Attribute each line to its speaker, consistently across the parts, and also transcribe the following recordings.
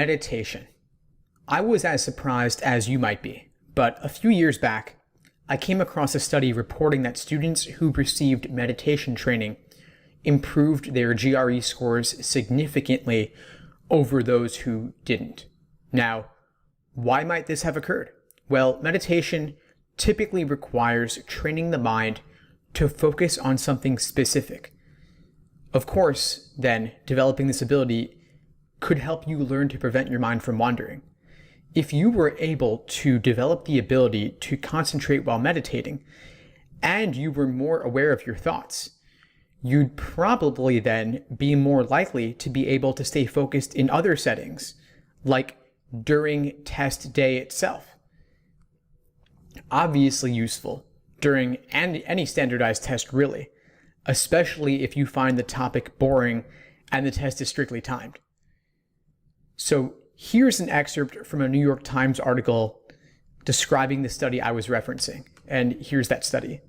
Speaker 1: Meditation. I was as surprised as you might be, but a few years back, I came across a study reporting that students who received meditation training improved their GRE scores significantly over those who didn't. Now, why might this have occurred? Well, meditation typically requires training the mind to focus on something specific. Of course, then, developing this ability could help you learn to prevent your mind from wandering. If you were able to develop the ability to concentrate while meditating, and you were more aware of your thoughts, you'd probably then be more likely to be able to stay focused in other settings, like during test day itself. Obviously useful during any standardized test, really, especially if you find the topic boring and the test is strictly timed. So here's an excerpt from a New York Times article describing the study I was referencing. And here's that study.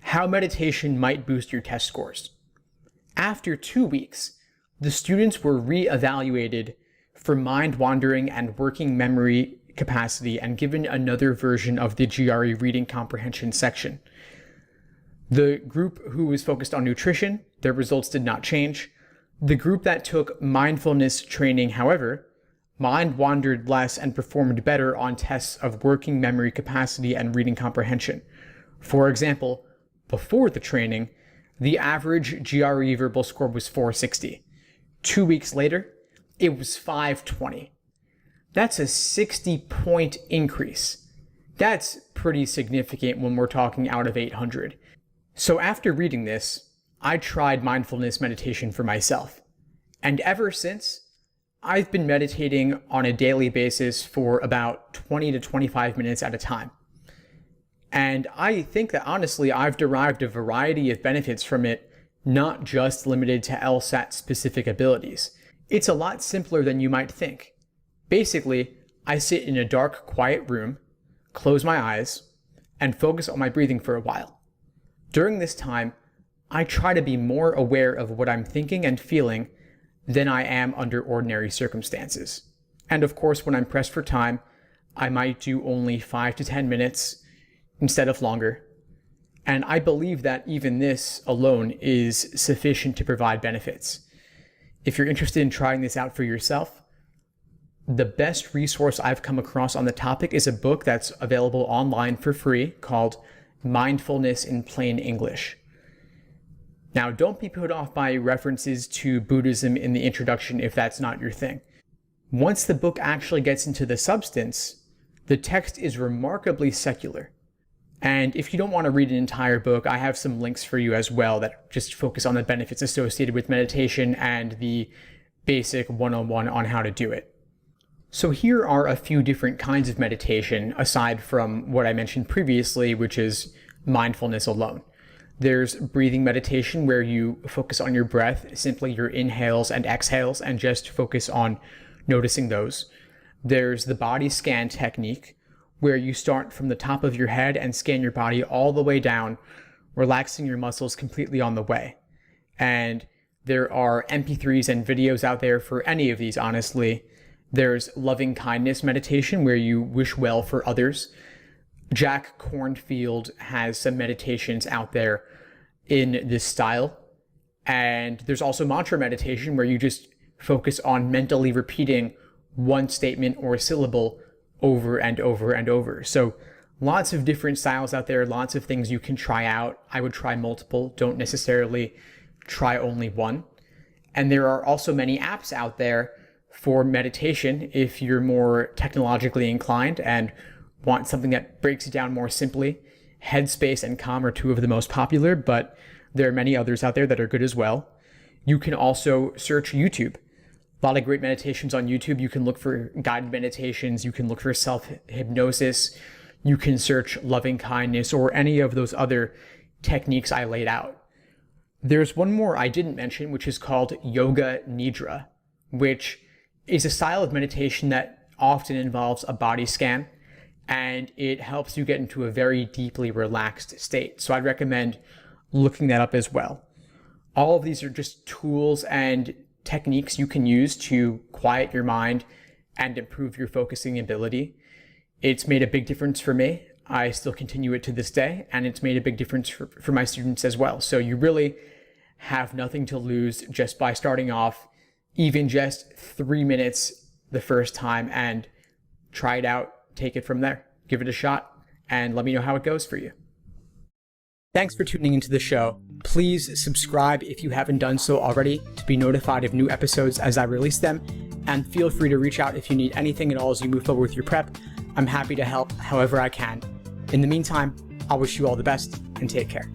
Speaker 1: How meditation might boost your test scores. After 2 weeks, the students were re-evaluated for mind wandering and working memory capacity and given another version of the GRE reading comprehension section. The group who was focused on nutrition, their results did not change. The group that took mindfulness training, however, mind wandered less and performed better on tests of working memory capacity and reading comprehension. For example, before the training, the average GRE verbal score was 460. 2 weeks later, it was 520. That's a 60-point increase. That's pretty significant when we're talking out of 800. So after reading this, I tried mindfulness meditation for myself. And ever since, I've been meditating on a daily basis for about 20 to 25 minutes at a time. And I think that honestly, I've derived a variety of benefits from it, not just limited to LSAT specific abilities. It's a lot simpler than you might think. Basically, I sit in a dark, quiet room, close my eyes, and focus on my breathing for a while. During this time, I try to be more aware of what I'm thinking and feeling than I am under ordinary circumstances. And of course, when I'm pressed for time, I might do only 5 to 10 minutes instead of longer. And I believe that even this alone is sufficient to provide benefits. If you're interested in trying this out for yourself, the best resource I've come across on the topic is a book that's available online for free called Mindfulness in Plain English. Now, don't be put off by references to Buddhism in the introduction if that's not your thing. Once the book actually gets into the substance, the text is remarkably secular. And if you don't want to read an entire book, I have some links for you as well that just focus on the benefits associated with meditation and the basic 101 on how to do it. So here are a few different kinds of meditation aside from what I mentioned previously, which is mindfulness alone. There's breathing meditation where you focus on your breath, simply your inhales and exhales, and just focus on noticing those. There's the body scan technique where you start from the top of your head and scan your body all the way down, relaxing your muscles completely on the way. And there are MP3s and videos out there for any of these, honestly. There's loving kindness meditation where you wish well for others. Jack Kornfield has some meditations out there in this style. And there's also mantra meditation where you just focus on mentally repeating one statement or syllable over and over and over. So lots of different styles out there, lots of things you can try out. I would try multiple, don't necessarily try only one. And there are also many apps out there for meditation if you're more technologically inclined and want something that breaks it down more simply. Headspace and Calm are two of the most popular, but there are many others out there that are good as well. You can also search YouTube. A lot of great meditations on YouTube. You can look for guided meditations. You can look for self-hypnosis. You can search loving kindness or any of those other techniques I laid out. There's one more I didn't mention, which is called Yoga Nidra, which is a style of meditation that often involves a body scan, and it helps you get into a very deeply relaxed state. So I'd recommend looking that up as well. All of these are just tools and techniques you can use to quiet your mind and improve your focusing ability. It's made a big difference for me. I still continue it to this day, and it's made a big difference for my students as well. So you really have nothing to lose just by starting off, even just 3 minutes the first time, and try it out, take it from there. Give it a shot, and let me know how it goes for you. Thanks for tuning into the show. Please subscribe if you haven't done so already to be notified of new episodes as I release them, and feel free to reach out if you need anything at all as you move forward with your prep. I'm happy to help however I can. In the meantime, I'll wish you all the best and take care.